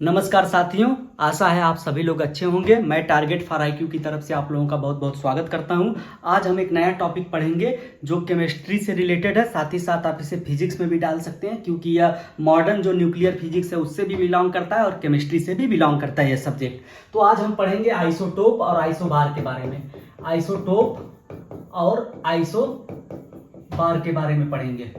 नमस्कार साथियों, आशा है आप सभी लोग अच्छे होंगे। मैं टारगेट फॉर IQ की तरफ से आप लोगों का बहुत बहुत स्वागत करता हूं। आज हम एक नया टॉपिक पढ़ेंगे जो केमिस्ट्री से रिलेटेड है, साथ ही साथ आप इसे फिजिक्स में भी डाल सकते हैं क्योंकि यह मॉडर्न जो न्यूक्लियर फिजिक्स है उससे भी बिलोंग करता है और केमिस्ट्री से भी बिलोंग करता है यह सब्जेक्ट। तो आज हम पढ़ेंगे आइसोटोप और आइसोबार के बारे में। आइसोटोप और आइसोबार के बारे में पढ़ेंगे।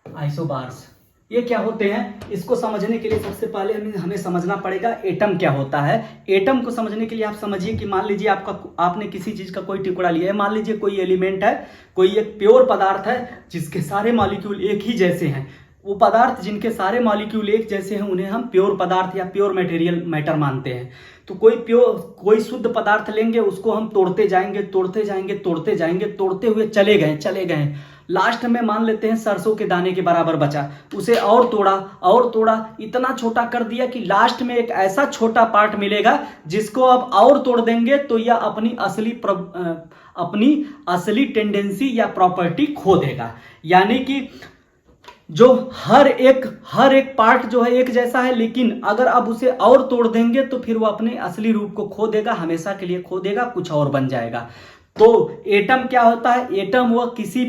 आइसोबार्स ये क्या होते हैं, इसको समझने के लिए सबसे पहले हमें समझना पड़ेगा एटम क्या होता है। एटम को समझने के लिए आप समझिए कि मान लीजिए आपने किसी चीज का कोई टुकड़ा लिया है। मान लीजिए कोई एलिमेंट है, कोई एक प्योर पदार्थ है जिसके सारे मॉलिक्यूल एक ही जैसे हैं। वो पदार्थ जिनके सारे मॉलिक्यूल एक जैसे हैं उन्हें हम प्योर पदार्थ या प्योर मटेरियल मैटर मानते हैं। तो कोई शुद्ध पदार्थ लेंगे, उसको हम तोड़ते जाएंगे तोड़ते जाएंगे तोड़ते जाएंगे, तोड़ते हुए चले गए। लास्ट में मान लेते हैं सरसों के दाने के बराबर बचा, उसे और तोड़ा, इतना छोटा कर दिया कि लास्ट में एक ऐसा छोटा पार्ट मिलेगा जिसको अब और तोड़ देंगे तो यह अपनी असली टेंडेंसी या प्रॉपर्टी खो देगा। यानी कि जो हर एक पार्ट जो है एक जैसा है, लेकिन अगर अब उसे और तोड़ देंगे तो फिर वो अपने असली रूप को खो देगा, हमेशा के लिए खो देगा, कुछ और बन जाएगा। तो एटम क्या होता है? एटम वह किसी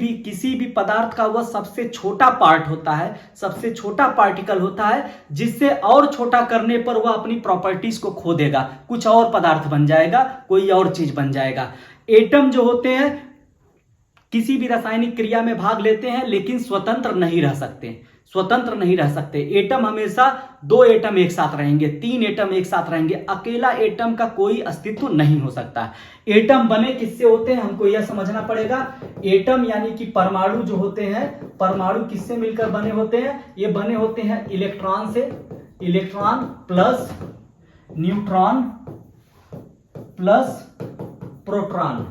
भी पदार्थ का वह सबसे छोटा पार्ट होता है, सबसे छोटा पार्टिकल होता है जिससे और छोटा करने पर वह अपनी प्रॉपर्टीज को खो देगा, कुछ और पदार्थ बन जाएगा, कोई और चीज बन जाएगा। एटम जो होते हैं किसी भी रासायनिक क्रिया में भाग लेते हैं लेकिन स्वतंत्र नहीं रह सकते। एटम हमेशा 2 एटम एक साथ रहेंगे, 3 एटम एक साथ रहेंगे, अकेला एटम का कोई अस्तित्व नहीं हो सकता। एटम बने किससे होते हैं हमको यह समझना पड़ेगा। एटम यानी कि परमाणु जो होते हैं, परमाणु किससे मिलकर बने होते हैं? ये बने होते हैं इलेक्ट्रॉन से। Electron plus neutron plus proton,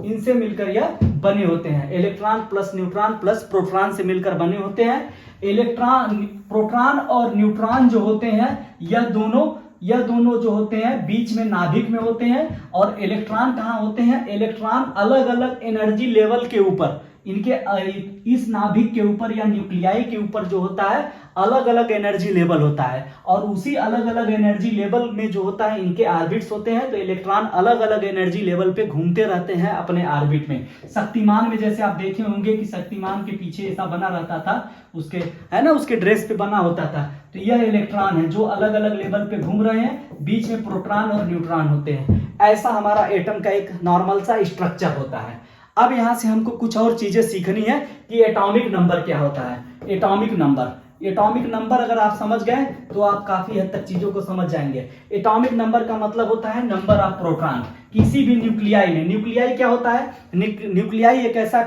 इनसे मिलकर यह बने होते हैं। Electron plus neutron plus proton से मिलकर बने होते हैं। प्रोटॉन और न्यूट्रॉन जो होते हैं यह दोनों जो होते हैं बीच में नाभिक में होते हैं। और इलेक्ट्रॉन कहां होते हैं? इलेक्ट्रॉन अलग अलग एनर्जी लेवल के ऊपर, इनके इस नाभिक के ऊपर या न्यूक्लियाई के ऊपर जो होता है अलग अलग एनर्जी लेवल होता है। और उसी अलग अलग एनर्जी लेवल में जो होता है इनके ऑर्बिट्स होते हैं। तो इलेक्ट्रॉन अलग अलग एनर्जी लेवल पे घूमते रहते हैं अपने ऑर्बिट में। शक्तिमान में जैसे आप देखे होंगे कि शक्तिमान के पीछे ऐसा बना रहता था, उसके ड्रेस पे बना होता था। तो यह इलेक्ट्रॉन है जो अलग अलग लेवल पे घूम रहे हैं, बीच में प्रोटॉन और न्यूट्रॉन होते हैं। ऐसा हमारा एटम का एक नॉर्मल सा स्ट्रक्चर होता है। अब यहां से हमको कुछ और चीजें सीखनी है कि एटॉमिक नंबर क्या होता है। एटॉमिक नंबर अगर आप समझ गए तो आप काफी हद तक चीजों को समझ जाएंगे। एटॉमिक नंबर का मतलब होता है नंबर ऑफ प्रोटॉन। किसी भी न्यूक्लियाई में, न्यूक्लियाई क्या होता है? न्यूक्लियाई एक ऐसा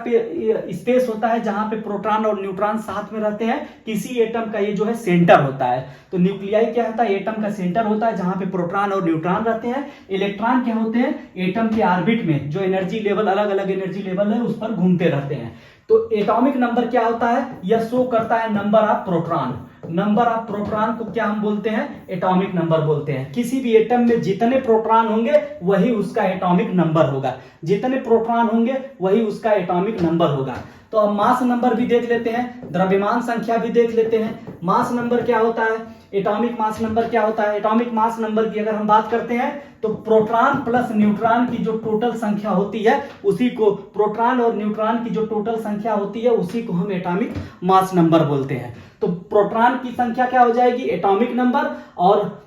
स्पेस होता है जहां पे प्रोटॉन और न्यूट्रॉन साथ में रहते हैं। किसी एटम का ये जो है सेंटर होता है। तो न्यूक्लियाई क्या होता है? एटम का सेंटर होता है जहां पे प्रोटॉन और न्यूट्रॉन रहते हैं। इलेक्ट्रॉन क्या होते हैं? एटम के ऑर्बिट में जो एनर्जी लेवल, अलग अलग एनर्जी लेवल है उस पर घूमते रहते हैं। तो एटॉमिक नंबर क्या होता है? यह शो करता है number of proton. Number of proton को क्या हम बोलते हैं? एटॉमिक नंबर बोलते हैं। किसी भी एटम में जितने प्रोटॉन होंगे वही उसका एटॉमिक नंबर होगा, जितने प्रोटॉन होंगे वही उसका एटॉमिक नंबर होगा। तो अब मास नंबर भी देख लेते हैं, द्रव्यमान संख्या भी देख लेते हैं। मास नंबर क्या होता है? एटॉमिक मास नंबर क्या होता है? एटॉमिक मास नंबर की अगर हम बात करते हैं तो प्रोटॉन प्लस न्यूट्रॉन की जो टोटल संख्या होती है उसी को, प्रोटॉन और न्यूट्रॉन की जो टोटल संख्या होती है उसी को हम एटॉमिक मास नंबर बोलते हैं। तो प्रोटॉन की संख्या क्या हो जाएगी? Atomic number. और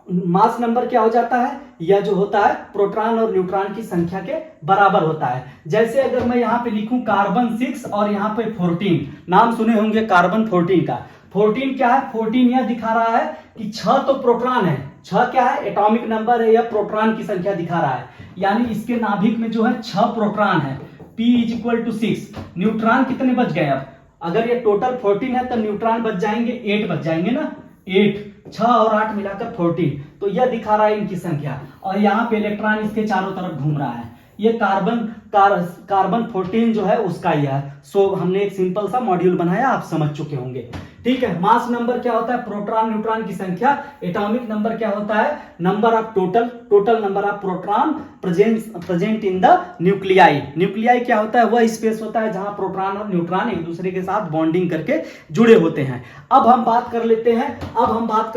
मास नंबर क्या हो जाता है? यह जो होता है प्रोटॉन और न्यूट्रॉन की संख्या के बराबर होता है। जैसे अगर मैं यहां पे लिखूं कार्बन 6 और यहां पे 14, नाम सुने होंगे कार्बन 14 का। 14 क्या है? 14 यह दिखा रहा है कि 6 तो प्रोटॉन है, 6 क्या है? एटॉमिक नंबर है, यह प्रोटॉन की संख्या दिखा रहा है। यानी इसके नाभिक में जो है 6 प्रोटॉन है। P = 6। न्यूट्रॉन कितने बच गए? अब अगर ये टोटल 14 है तो न्यूट्रॉन बच जाएंगे 8 बच जाएंगे ना, 8, 6 और 8 मिलाकर 14। तो यह दिखा रहा है इनकी संख्या। और यहाँ पे इलेक्ट्रॉन इसके चारों तरफ घूम रहा है। ये कार्बन कार्बन 14 जो है उसका ही है। सो हमने एक सिंपल सा मॉड्यूल बनाया, आप समझ चुके होंगे। ठीक है, मास नंबर क्या होता है? प्रोटॉन न्यूट्रॉन की संख्या। एटॉमिक नंबर क्या होता है? Number of total number of proton present in the nuclei. Nuclei क्या होता है? वह स्पेस होता है जहां प्रोटॉन और न्यूट्रॉन एक दूसरे के साथ बॉन्डिंग करके जुड़े होते हैं। अब हम बात कर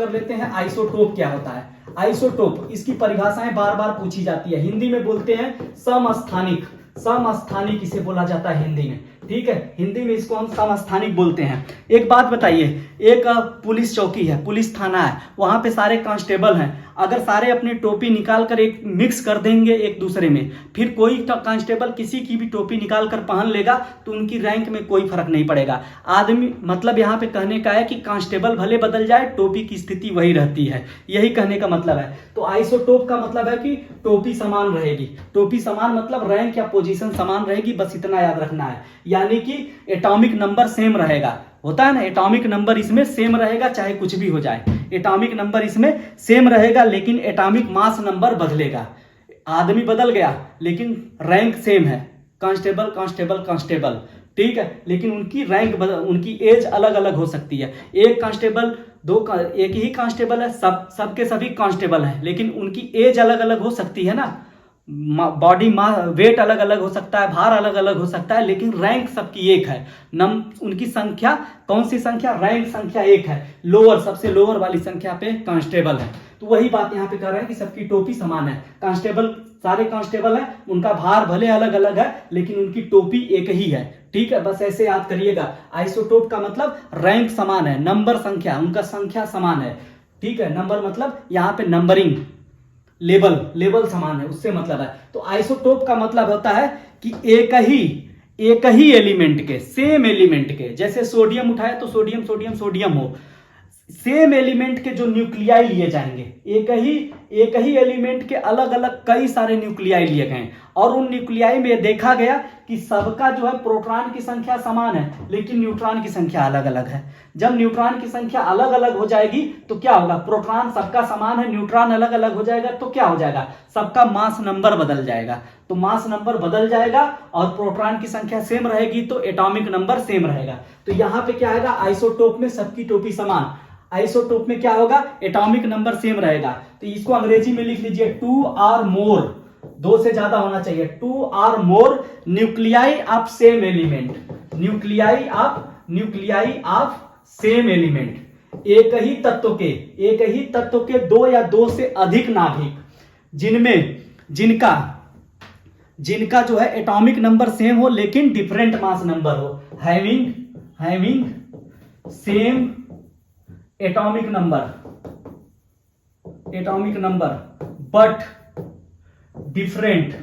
लेते हैं आइसोटोप क्या होता है। आइसोटोप, इसकी परिभाषाएं बार बार पूछी जाती है। हिंदी में बोलते हैं समस्थानिक इसे बोला जाता है हिंदी में। ठीक है, हिंदी में इसको हम समस्थानिक बोलते हैं। एक बात बताइए, एक पुलिस चौकी है, पुलिस थाना है, वहां पे सारे कांस्टेबल हैं। अगर सारे अपनी टोपी निकाल कर एक मिक्स कर देंगे एक दूसरे में, फिर कोई कांस्टेबल किसी की भी टोपी निकाल कर पहन लेगा तो उनकी रैंक में कोई फर्क नहीं पड़ेगा। आदमी मतलब यहाँ पे कहने का है कि कांस्टेबल भले बदल जाए, टोपी की स्थिति वही रहती है, यही कहने का मतलब है। तो आइसोटोप का मतलब है कि टोपी समान रहेगी। टोपी समान मतलब रैंक या पोजीशन समान रहेगी, बस इतना याद रखना है। यानी कि एटॉमिक नंबर सेम रहेगा, होता है ना, एटॉमिक नंबर इसमें सेम रहेगा, चाहे कुछ भी हो जाए। एटॉमिक नंबर इसमें सेम रहेगा, लेकिन एटॉमिक मास नंबर बदलेगा। आदमी बदल गया लेकिन रैंक सेम है, कांस्टेबल। ठीक है, लेकिन उनकी रैंक उनकी एज अलग अलग हो सकती है। एक कांस्टेबल एक ही कांस्टेबल है, सबके सभी कांस्टेबल हैं, लेकिन उनकी एज अलग अलग हो सकती है ना, बॉडी वेट अलग अलग हो सकता है, भार अलग अलग हो सकता है, लेकिन रैंक सबकी एक है। उनकी संख्या, कौन सी संख्या? रैंक संख्या एक है। सबसे लोअर वाली संख्या पे कांस्टेबल है। तो वही बात यहाँ पे कर रहे हैं कि सबकी टोपी समान है। सारे कांस्टेबल है, उनका भार भले अलग अलग है, लेकिन उनकी टोपी एक ही है। ठीक है, बस ऐसे याद करिएगा। आइसोटोप का मतलब रैंक समान है, नंबर संख्या, उनका संख्या समान है। ठीक है, नंबर मतलब यहाँ पे नंबरिंग, लेवल समान है, उससे मतलब है। तो आइसोटोप का मतलब होता है कि एक ही एलिमेंट के, सेम एलिमेंट के, जैसे सोडियम उठाए तो सोडियम हो, सेम एलिमेंट के जो न्यूक्लियाई लिए जाएंगे, एक ही एलिमेंट के अलग अलग कई सारे न्यूक्लियाई लिए गए, और उन न्यूक्लियाई में देखा गया कि सबका जो है प्रोटॉन की संख्या समान है, लेकिन न्यूट्रॉन की संख्या अलग अलग है। जब न्यूट्रॉन की संख्या अलग अलग हो जाएगी तो क्या होगा? प्रोटॉन सबका समान है, न्यूट्रॉन अलग अलग हो जाएगा तो क्या हो जाएगा? सबका मास नंबर बदल जाएगा। तो मास नंबर बदल जाएगा और प्रोटॉन की संख्या सेम रहेगी तो एटॉमिक नंबर सेम रहेगा। तो यहां पे क्या आएगा? आइसोटोप में सबकी टोपी समान। आइसोटोप में क्या होगा? एटॉमिक नंबर सेम रहेगा। तो इसको अंग्रेजी में लिख लीजिए 2 और मोर, 2 से ज्यादा होना चाहिए। 2 और more nuclei of same element, nuclei of same element. एक ही तत्व के 2 या 2 से अधिक नाभिक जिनका जो है एटॉमिक नंबर सेम हो लेकिन डिफरेंट मास नंबर हो, having same atomic number but different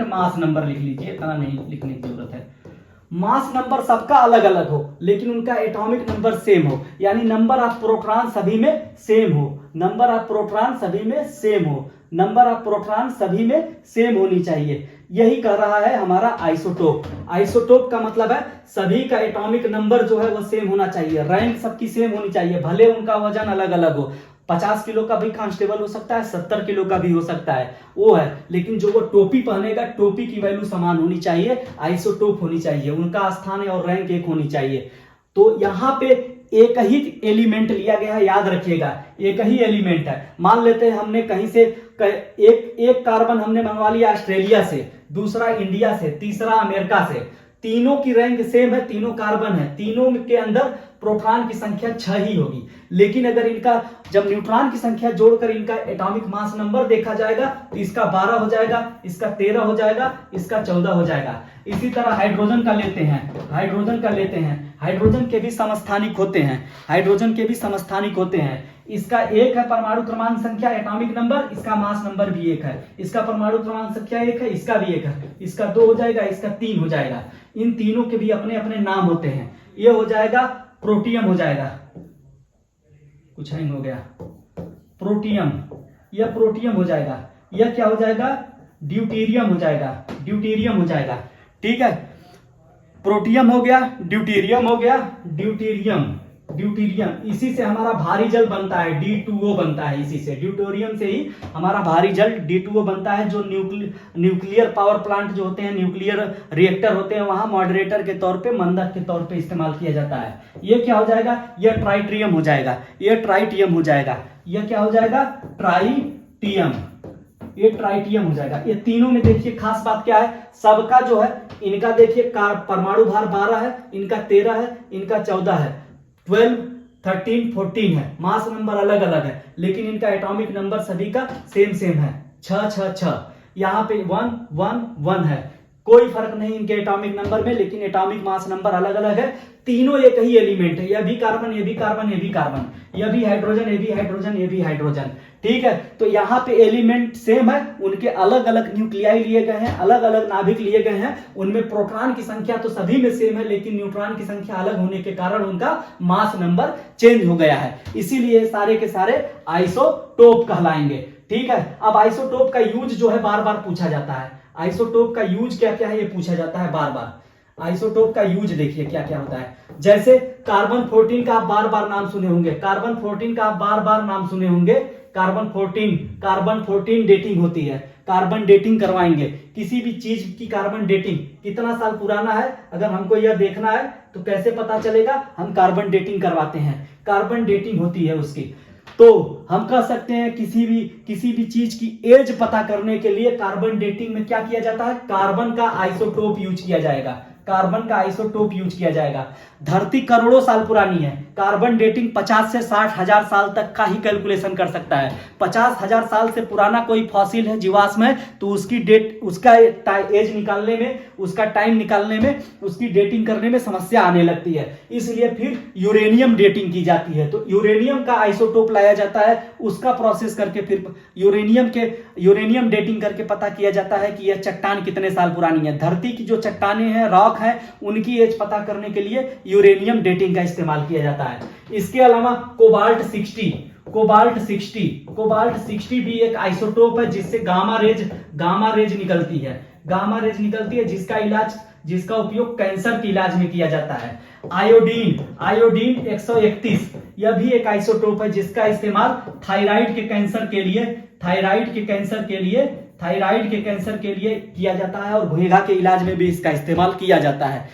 mass number लिख लीजिए, इतना नहीं लिखने की जरूरत है। मास नंबर सबका अलग अलग हो लेकिन उनका एटॉमिक नंबर सेम हो, यानी नंबर ऑफ प्रोटॉन सभी में सेम होनी चाहिए। यही कह रहा है हमारा आइसोटोप। आइसोटोप का मतलब है सभी का एटॉमिक नंबर जो है वो सेम होना चाहिए, रैंक सबकी सेम होनी चाहिए, भले उनका वजन अलग अलग हो। 50 किलो का भी कांस्टेबल हो सकता है, 70 किलो का भी हो सकता है, वो है, लेकिन जो वो टोपी पहनेगा, टोपी की वैल्यू समान होनी चाहिए, आइसोटोप होनी चाहिए, उनका स्थान और रैंक एक होनी चाहिए। तो यहाँ पे एक ही एलिमेंट लिया गया है, याद रखिएगा, एक ही एलिमेंट है। मान लेते हैं हमने कहीं से एक कार्बन हमने मंगवा लिया ऑस्ट्रेलिया से, दूसरा इंडिया से, तीसरा अमेरिका से, तीनों की रैंक सेम है, तीनों कार्बन है, तीनों के अंदर प्रोटॉन की संख्या 6 ही होगी। लेकिन अगर इनका जब न्यूट्रॉन की संख्या जोड़कर इनका एटॉमिक मास नंबर देखा जाएगा तो इसका 12 हो जाएगा, इसका 13 हो जाएगा, इसका 14 हो जाएगा। इसी तरह हाइड्रोजन का लेते हैं, हाइड्रोजन के भी समस्थानिक होते हैं। इसका 1 है परमाणु क्रमांक संख्या, एटॉमिक नंबर, इसका मास नंबर भी 1 है, इसका परमाणु क्रमांक संख्या 1 है, इसका भी 1 है, इसका 2 हो जाएगा, इसका 3 हो जाएगा। इन तीनों के भी अपने अपने नाम होते हैं। ये हो जाएगा प्रोटियम, हो जाएगा, कुछ हैंग हो गया, प्रोटियम, यह प्रोटियम हो जाएगा। यह क्या हो जाएगा? ड्यूटेरियम हो जाएगा। ठीक है, प्रोटियम हो गया, ड्यूटेरियम हो गया, ड्यूटेरियम, इसी से हमारा भारी जल बनता है, D2O बनता है, इसी से ड्यूटेरियम से ही हमारा भारी जल D2O बनता है, जो न्यूक्लियर पावर प्लांट जो होते हैं, न्यूक्लियर रिएक्टर होते हैं, वहां मॉडरेटर के तौर पे, मंदक के तौर पे इस्तेमाल किया जाता है। ये क्या हो जाएगा, ये ट्राइटियम हो जाएगा, ये ट्राइटियम हो जाएगा, ये क्या हो जाएगा, ट्राइटियम, ये ट्राइटियम हो जाएगा। ये तीनों में देखिए खास बात क्या है, सबका जो है, इनका देखिए परमाणु भार 12 है, इनका 13 है, इनका 14 है, 12, 13, 14 है, मास नंबर अलग अलग है, लेकिन इनका एटॉमिक नंबर सभी का सेम सेम है, 6 6 6। यहाँ पे 1 1 1 है, कोई फर्क नहीं इनके एटॉमिक नंबर में, लेकिन एटॉमिक मास नंबर अलग अलग है। तीनों एक ही एलिमेंट है, यह भी कार्बन, ये भी कार्बन, ये भी कार्बन, यह भी हाइड्रोजन, ये भी हाइड्रोजन, ये भी हाइड्रोजन। ठीक है, तो यहाँ पे एलिमेंट सेम है, उनके अलग अलग न्यूक्लियाई लिए गए हैं, अलग अलग नाभिक लिए गए हैं, उनमें प्रोटॉन की संख्या तो सभी में सेम है, लेकिन न्यूट्रॉन की संख्या अलग होने के कारण उनका मास नंबर चेंज हो गया है, इसीलिए सारे के सारे आइसोटोप कहलाएंगे। ठीक है, अब आइसोटोप का यूज जो है बार बार पूछा जाता है, आइसोटोप का यूज क्या क्या है ये पूछा जाता है बार बार। आइसोटोप का यूज देखिए क्या क्या होता है, जैसे कार्बन 14 का आप बार बार नाम सुने होंगे, कार्बन 14 का आप बार बार नाम सुने होंगे, कार्बन 14 डेटिंग होती है, कार्बन डेटिंग करवाएंगे, किसी भी चीज की कार्बन डेटिंग कितना साल पुराना है, अगर हमको यह देखना है तो कैसे पता चलेगा, हम कार्बन डेटिंग करवाते हैं, कार्बन डेटिंग होती है उसकी। तो हम कह सकते हैं किसी भी चीज की एज पता करने के लिए कार्बन डेटिंग में क्या किया जाता है, कार्बन का आइसोटोप यूज किया जाएगा, कार्बन का आइसोटोप यूज किया जाएगा। धरती करोड़ों साल पुरानी है, कार्बन डेटिंग 50 से 60 हजार साल तक का ही कैलकुलेशन कर सकता है। 50,000 साल से पुराना कोई फॉसिल है, जीवाश्म है, तो उसकी डेट, उसका एज निकालने में, उसका टाइम निकालने में, उसकी डेटिंग करने में समस्या आने लगती है, इसलिए फिर यूरेनियम डेटिंग की जाती है। तो यूरेनियम का आइसोटोप लाया जाता है, उसका प्रोसेस करके फिर यूरेनियम डेटिंग करके पता किया जाता है कि यह चट्टान कितने साल पुरानी है। धरती की जो चट्टानें हैं, रॉक है, उनकी एज पता करने के लिए यूरेनियम डेटिंग का इस्तेमाल किया जाता है। इसके अलावा कोबाल्ट 60 भी एक आइसोटोप है, जिससे गामा रेज निकलती है, जिसका उपयोग कैंसर के इलाज में किया जाता है। आयोडीन 131, यह भी एक आइसोटोप है, जिसका इस्तेमाल थायराइड के कैंसर के लिए किया जाता है, और घुएगा के इलाज में भी इसका इस्तेमाल किया जाता है।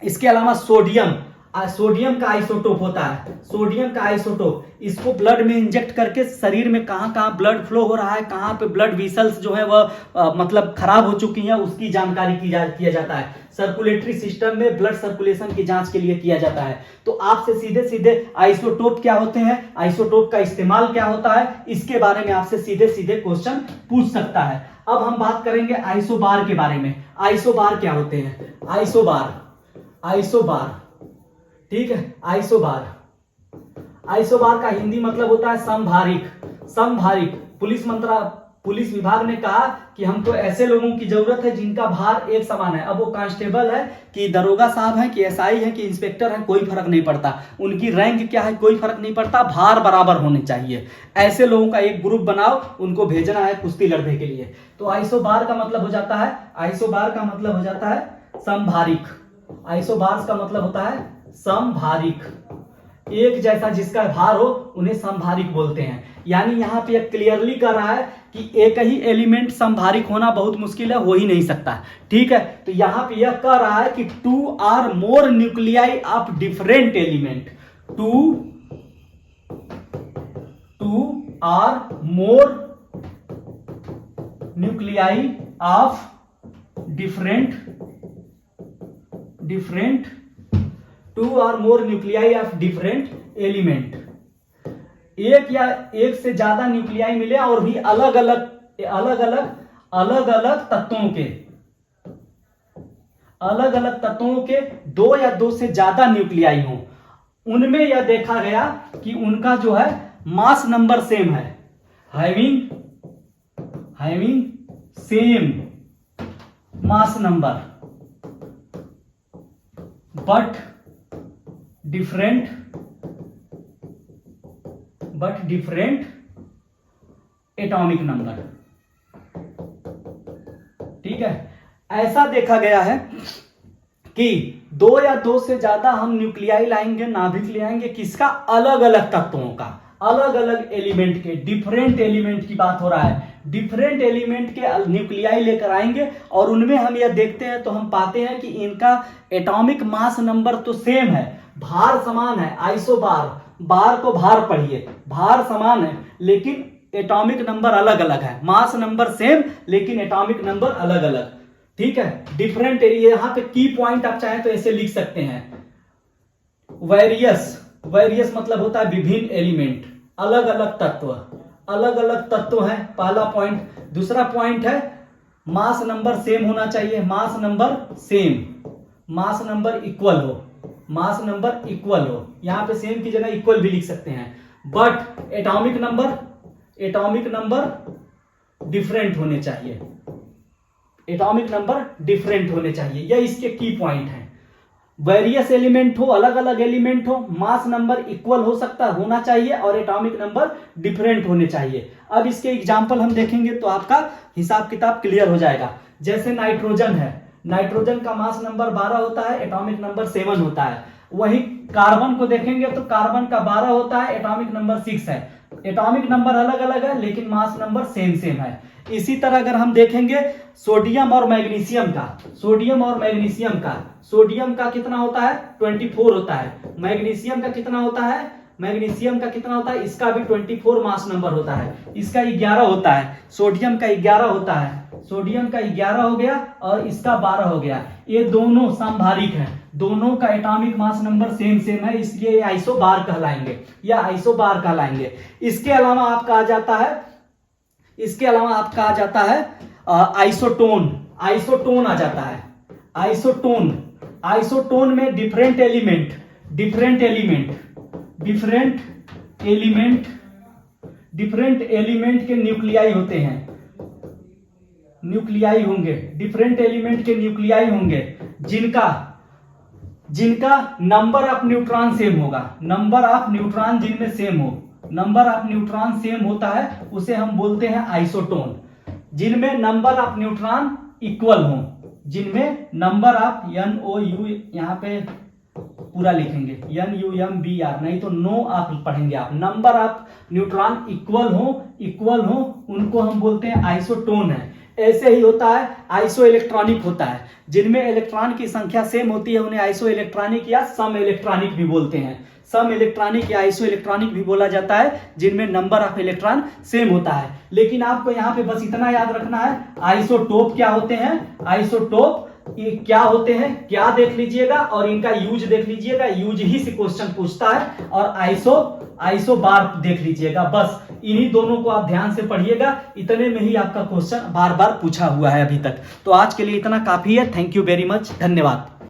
इसके अलावा सोडियम का आइसोटोप होता है, सोडियम का आइसोटोप, इसको ब्लड में इंजेक्ट करके शरीर में कहां कहां ब्लड फ्लो हो रहा है, कहां पे ब्लड वेसल्स जो है वह मतलब खराब हो चुकी हैं, उसकी जानकारी किया जाता है। सर्कुलेटरी सिस्टम में ब्लड सर्कुलेशन की जांच के लिए किया जाता है। तो आपसे सीधे सीधे आइसोटोप क्या होते हैं, आइसोटोप का इस्तेमाल क्या होता है, इसके बारे में आपसे सीधे सीधे क्वेश्चन पूछ सकता है। अब हम बात करेंगे आइसोबार के बारे में। आइसोबार क्या होते हैं, आइसोबार, ठीक है, आइसोबार का हिंदी मतलब होता है समभारिक। पुलिस विभाग ने कहा कि हमको ऐसे लोगों की जरूरत है जिनका भार एक समान है। अब वो कांस्टेबल है कि दरोगा साहब है कि एसआई है कि इंस्पेक्टर है, कोई फर्क नहीं पड़ता, उनकी रैंक क्या है कोई फर्क नहीं पड़ता, भार बराबर होने चाहिए। ऐसे लोगों का एक ग्रुप बनाओ, उनको भेजना है कुश्ती लड़ने के लिए। तो आइसोबार का मतलब हो जाता है समभारिक। आइसोबार का मतलब होता है समभारिक, एक जैसा जिसका भार हो उन्हें समभारिक बोलते हैं। यानी यहां पे क्लियरली कर रहा है कि एक ही एलिमेंट समभारिक होना बहुत मुश्किल है, हो ही नहीं सकता। ठीक है, तो यहां पे यह कह रहा है कि 2 or more nuclei of different element, 2 or more nuclei of different 2 or more nuclei of different element, एक या एक से ज्यादा न्यूक्लियाई मिले और भी अलग अलग तत्वों के 2 या 2 से ज्यादा न्यूक्लियाई हो, उनमें यह देखा गया कि उनका जो है मास नंबर सेम है, having same mass number but different atomic number. ठीक है, ऐसा देखा गया है कि 2 या 2 से ज्यादा हम न्यूक्लियाई लाएंगे, नाभिक ले आएंगे, किसका? अलग अलग तत्वों का, अलग अलग एलिमेंट के, डिफरेंट एलिमेंट की बात हो रहा है। डिफरेंट एलिमेंट के न्यूक्लियाई लेकर आएंगे और उनमें हम यह देखते हैं तो हम पाते हैं कि इनका एटॉमिक मास नंबर तो सेम है, भार समान है, आइसोबार, बार को भार पढ़िए, भार समान है लेकिन एटॉमिक नंबर अलग अलग है, मास नंबर सेम लेकिन एटॉमिक नंबर अलग अलग। ठीक है, डिफरेंट एरिया। यहां पे की पॉइंट आप चाहें तो ऐसे लिख सकते हैं, वेरियस, वेरियस मतलब होता है विभिन्न एलिमेंट, अलग अलग तत्व, अलग अलग तत्व है, पहला पॉइंट। दूसरा पॉइंट है मास नंबर सेम होना चाहिए, mass number same, mass number equal हो, मास नंबर इक्वल हो, यहां पे सेम की जगह इक्वल भी लिख सकते हैं। But atomic number, atomic number different होने चाहिए, एटॉमिक नंबर डिफरेंट होने चाहिए, यह इसके की पॉइंट है। वेरियस एलिमेंट हो, अलग अलग एलिमेंट हो, मास नंबर इक्वल हो सकता होना चाहिए और एटॉमिक नंबर डिफरेंट होने चाहिए। अब इसके एग्जांपल हम देखेंगे तो आपका हिसाब किताब क्लियर हो जाएगा। जैसे नाइट्रोजन है, नाइट्रोजन का मास नंबर 12 होता है, एटॉमिक नंबर 7 होता है। वही कार्बन को देखेंगे तो कार्बन का 12 होता है, एटॉमिक नंबर 6 है। एटॉमिक नंबर अलग अलग है लेकिन मास नंबर सेम सेम है। इसी तरह अगर हम देखेंगे सोडियम और मैग्नीशियम का, सोडियम और मैग्नीशियम का, सोडियम का कितना होता है? 24 होता है। मैग्नीशियम का कितना होता है? मैग्नीशियम का कितना होता है? इसका भी 24 मास नंबर होता है। इसका 11 होता है, सोडियम का 11 होता है, सोडियम का 11 हो गया और इसका 12 हो गया। ये दोनों समभारिक हैं, दोनों का atomic mass number same same है, इसलिए ये आइसोबार कहलाएंगे या आइसोबार कहलाएंगे। इसके अलावा आपका आ जाता है, इसके अलावा आपका आ जाता है आइसोटोन, आइसोटोन आ जाता है, आइसोटोन। आइसोटोन में different element, different element, different element, different element के न्यूक्लियाई होते हैं, न्यूक्लियाई होंगे, डिफरेंट एलिमेंट के न्यूक्लियाई होंगे जिनका जिनका नंबर ऑफ न्यूट्रॉन सेम होगा, नंबर ऑफ न्यूट्रॉन जिनमें सेम हो, नंबर ऑफ न्यूट्रॉन सेम होता है उसे हम बोलते हैं आइसोटोन। जिनमें नंबर ऑफ न्यूट्रॉन इक्वल हो, जिनमें नंबर ऑफ NOU, यहां पे पूरा लिखेंगे NUMBR, नहीं तो नो आप पढ़ेंगे आप, नंबर ऑफ न्यूट्रॉन इक्वल हो, इक्वल हो, उनको हम बोलते हैं आइसोटोन है। ऐसे ही होता है आइसो इलेक्ट्रॉनिक होता है, जिनमें इलेक्ट्रॉन की संख्या सेम होती है उन्हें आइसो इलेक्ट्रॉनिक या सम इलेक्ट्रॉनिक भी बोलते हैं। सम इलेक्ट्रॉनिक या आइसो इलेक्ट्रॉनिक भी बोला जाता है जिनमें नंबर ऑफ इलेक्ट्रॉन सेम होता है। लेकिन आपको यहाँ पे बस इतना याद रखना है, आइसोटोप क्या होते हैं, आइसोटोप ये क्या होते हैं, क्या देख लीजिएगा और इनका यूज देख लीजिएगा, यूज ही से क्वेश्चन पूछता है, और आइसोबार देख लीजिएगा। बस इन्हीं दोनों को आप ध्यान से पढ़िएगा, इतने में ही आपका क्वेश्चन बार बार पूछा हुआ है अभी तक। तो आज के लिए इतना काफी है। थैंक यू वेरी मच, धन्यवाद।